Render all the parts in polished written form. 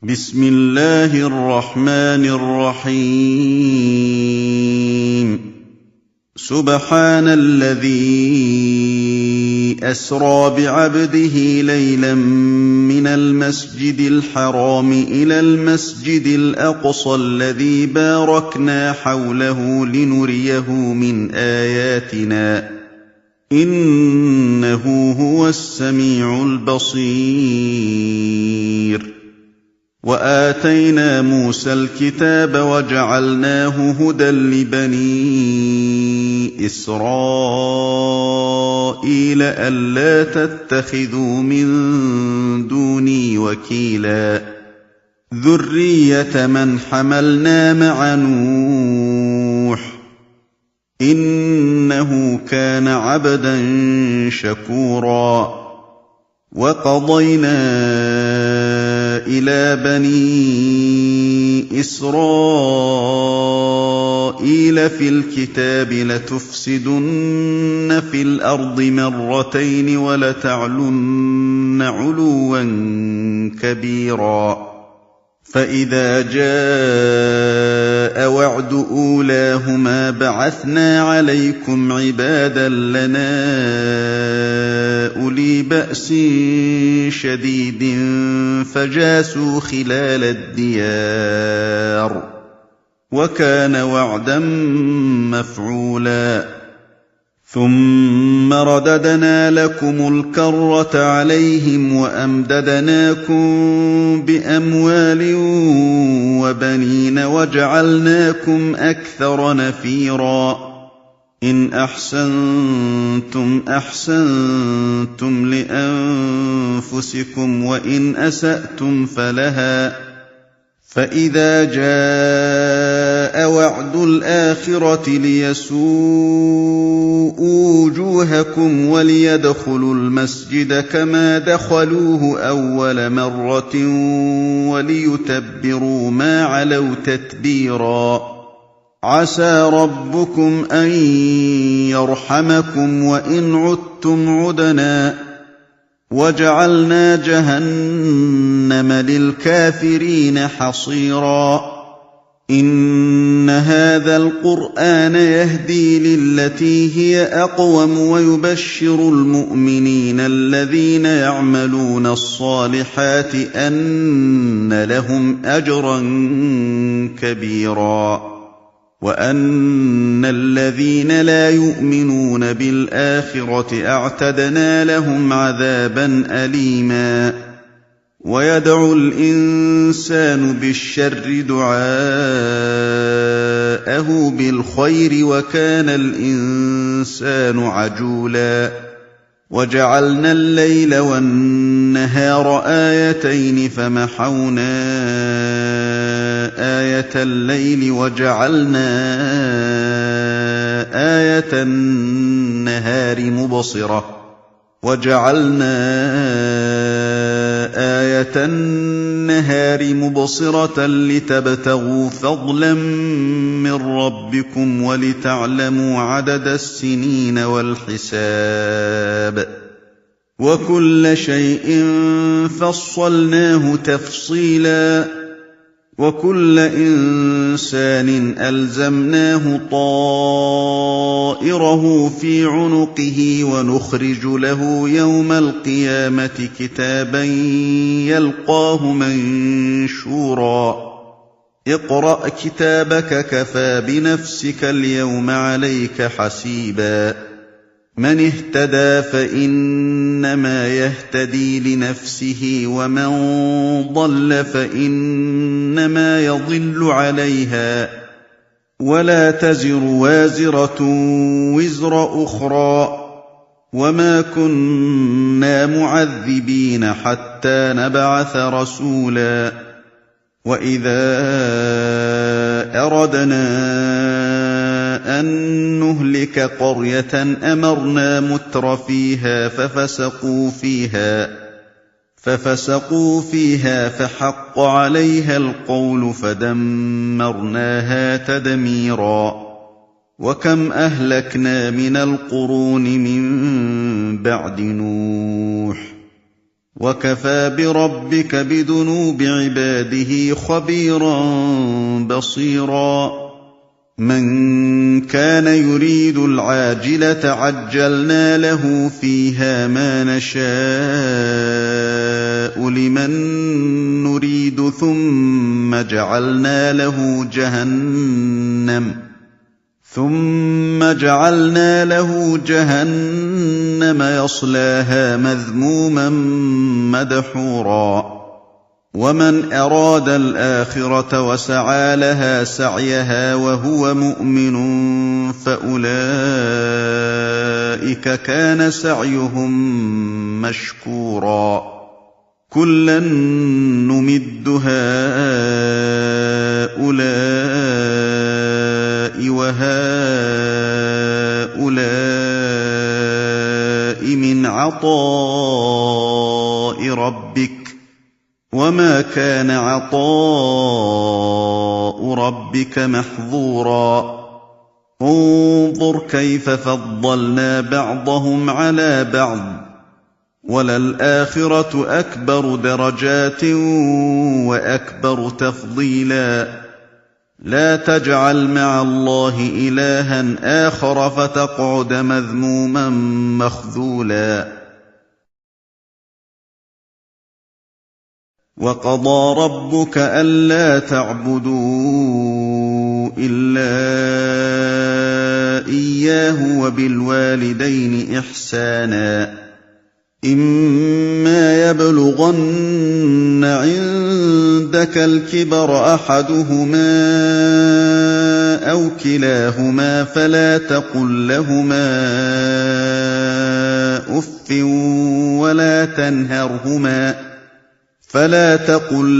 بسم الله الرحمن الرحيم سبحان الذي أسرى بعبده ليلا من المسجد الحرام إلى المسجد الأقصى الذي باركنا حوله لنريه من آياتنا إنه هو السميع البصير وآتينا موسى الكتاب وجعلناه هدى لبني إسرائيل ألا تتخذوا من دوني وكيلا ذرية من حملنا مع نوح إنه كان عبدا شكورا وقضينا إلى بني إسرائيل في الكتاب لتفسدن في الأرض مرتين ولتعلن علوا كبيرا فإذا جاء وعد أولاهما بعثنا عليكم عبادا لنا أولي بأس شديد فجاسوا خلال الديار وكان وعدا مفعولا ثم رددنا لكم الكرة عليهم وأمددناكم بأموال وبنين وجعلناكم أكثر نفيرا إن أحسنتم أحسنتم لأنفسكم وإن أسأتم فلها فإذا جاء وعد الآخرة ليسوءوا وجوهكم وليدخلوا المسجد كما دخلوه أول مرة وليتبروا ما علوا تتبيرا عسى ربكم أن يرحمكم وإن عدتم عدنا وجعلنا جهنم للكافرين حصيرا إن هذا القرآن يهدي للتي هي أقوم ويبشر المؤمنين الذين يعملون الصالحات أن لهم أجرا كبيرا وأن الذين لا يؤمنون بالآخرة أعتدنا لهم عذابا أليما ويدعو الإنسان بالشر دعاءه بالخير وكان الإنسان عجولا وجعلنا الليل والنهار آيتين فمحونا آية الليل وجعلنا آية النهار مبصرة لتبتغوا فضلا من ربكم ولتعلموا عدد السنين والحساب وكل شيء فصلناه تفصيلا وكل إنسان ألزمناه طائره في عنقه ونخرج له يوم القيامة كتابا يلقاه منشورا اقرأ كتابك كفى بنفسك اليوم عليك حسيبا من اهتدى فإنما يهتدي لنفسه ومن ضل فإنما يضل عليها ولا تزر وازرة وزر أخرى وما كنا معذبين حتى نبعث رسولا وإذا أردنا أن نهلك قرية أمرنا متر فيها ففسقوا فيها فحق عليها القول فدمرناها تدميرا وكم أهلكنا من القرون من بعد نوح وَكَفَىٰ بِرَبِّكَ بِذُنُوبِ عِبَادِهِ خَبِيرًا بَصِيرًا مَّن كَانَ يُرِيدُ الْعَاجِلَةَ عَجَّلْنَا لَهُ فِيهَا مَا نَشَاءُ لِمَن نُّرِيدُ ثُمَّ جَعَلْنَا لَهُ جَهَنَّمَ يَصْلَاهَا مَذْمُومًا مَّدْحُورًا وَمَنْ أَرَادَ الْآخِرَةَ وَسَعَىٰ لَهَا سَعْيَهَا وَهُوَ مُؤْمِنٌ فَأُولَٰئِكَ كَانَ سَعْيُهُم مَّشْكُورًا كُلًّا نُّمِدُّ هَٰؤُلَاءِ وَهَٰؤُلَاءِ مِنْ عَطَاءِ رَبِّكَ وَمَا كَانَ عَطَاءُ رَبِّكَ مَحْظُورًا انظُرْ كَيْفَ فَضَّلْنَا بَعْضَهُمْ عَلَىٰ بَعْضٍ ۚ وَلَلْآخِرَةُ أَكْبَرُ دَرَجَاتٍ وَأَكْبَرُ تَفْضِيلًا لَا تَجْعَلْ مَعَ اللَّهِ إِلَٰهًا آخَرَ فَتَقْعُدَ مَذْمُومًا مَّخْذُولًا وَقَضَىٰ رَبُّكَ أَلَّا تَعْبُدُوا إِلَّا إِيَّاهُ وَبِالْوَالِدَيْنِ إِحْسَانًا إِمَّا يَبْلُغَنَّ عِندَكَ الْكِبَرَ أَحَدُهُمَا أَوْ كِلَاهُمَا فَلَا تَقُل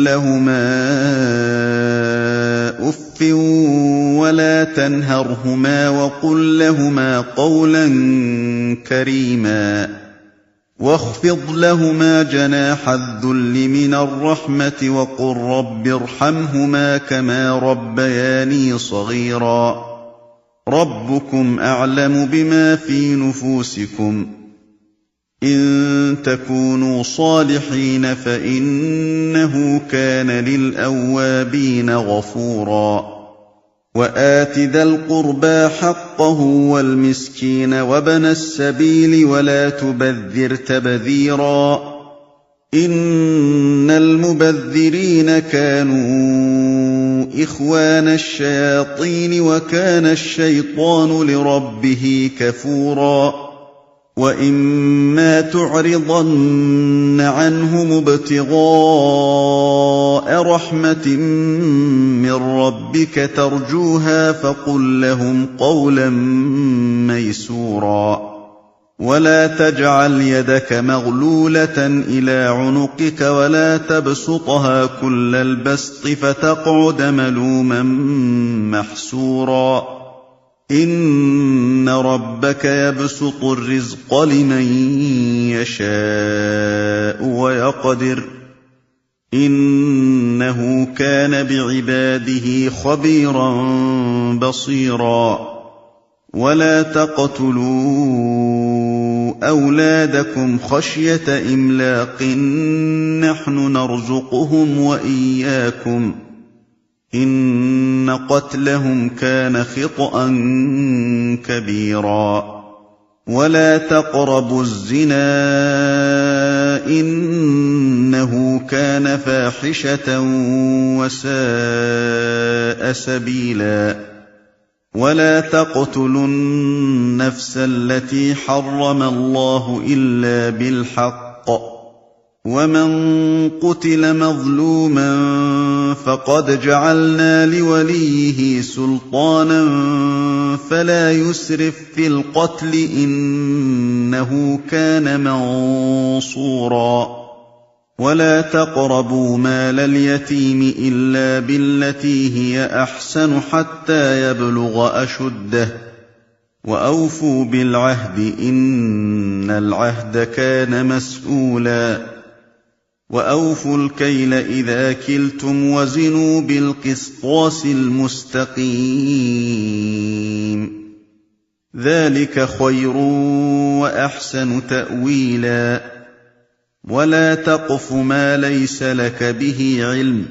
لَّهُمَا أُفٍّ وَلَا تَنْهَرْهُمَا وَقُل لَّهُمَا قَوْلًا كَرِيمًا وَاخْفِضْ لَهُمَا جَنَاحَ الذُّلِّ مِنَ الرَّحْمَةِ وَقُل رَّبِّ ارْحَمْهُمَا كَمَا رَبَّيَانِي صَغِيرًا رَّبُّكُمْ أَعْلَمُ بِمَا فِي نُفُوسِكُمْ ۚ إِن تَكُونُوا صَالِحِينَ فَإِنَّهُ كَانَ لِلْأَوَّابِينَ غَفُورًا وَآتِ ذَا الْقُرْبَىٰ حَقَّهُ وَالْمِسْكِينَ وَابْنَ السَّبِيلِ وَلَا تُبَذِّرْ تَبْذِيرًا إِنَّ الْمُبَذِّرِينَ كَانُوا إِخْوَانَ الشَّيَاطِينِ وَكَانَ الشَّيْطَانُ لِرَبِّهِ كَفُورًا وَإِمَّا تُعْرِضَنَّ عَنْهُمُ ابْتِغَاءَ رَحْمَةٍ مِّن رَّبِّكَ تَرْجُوهَا فَقُل لَّهُمْ قَوْلًا مَّيْسُورًا وَلَا تَجْعَلْ يَدَكَ مَغْلُولَةً إِلَىٰ عُنُقِكَ وَلَا تَبْسُطْهَا كُلَّ الْبَسْطِ فَتَقْعُدَ مَلُومًا مَّحْسُورًا إِنَّ رَبَّكَ يَبْسُطُ الرِّزْقَ لِمَن يَشَاءُ وَيَقْدِرُ ۚ إِنَّهُ كَانَ بِعِبَادِهِ خَبِيرًا بَصِيرًا وَلَا تَقْتُلُوا أَوْلَادَكُمْ خَشْيَةَ إِمْلَاقٍ ۖ نَّحْنُ نَرْزُقُهُمْ وَإِيَّاكُمْ ۚ إِنَّ قَتْلَهُمْ كَانَ خِطْئًا كَبِيرًا وَلَا تَقْرَبُوا الزِّنَا ۖ إِنَّهُ كَانَ فَاحِشَةً وَسَاءَ سَبِيلًا وَلَا تَقْتُلُوا النَّفْسَ الَّتِي حَرَّمَ اللَّهُ إِلَّا بِالْحَقِّ ۚ وَمَن قُتِلَ مَظْلُومًا فَقَدْ جَعَلْنَا لِوَلِيِّهِ سُلْطَانًا فَلَا يُسْرِف فِّي الْقَتْلِ ۖ إِنَّهُ كَانَ مَنصُورًا وَلَا تَقْرَبُوا مَالَ الْيَتِيمِ إِلَّا بِالَّتِي هِيَ أَحْسَنُ حَتَّىٰ يَبْلُغَ أَشُدَّهُ ۖ وَأَوْفُوا بِالْعَهْدِ ۖ إِنَّ الْعَهْدَ كَانَ مَسْئُولًا وَأَوْفُوا الْكَيْلَ إِذَا كِلْتُمْ وَزِنُوا بِالْقِسْطَاسِ الْمُسْتَقِيمِ ذَٰلِكَ خَيْرٌ وَأَحْسَنُ تَأْوِيلًا ولا تقف ما ليس لك به علم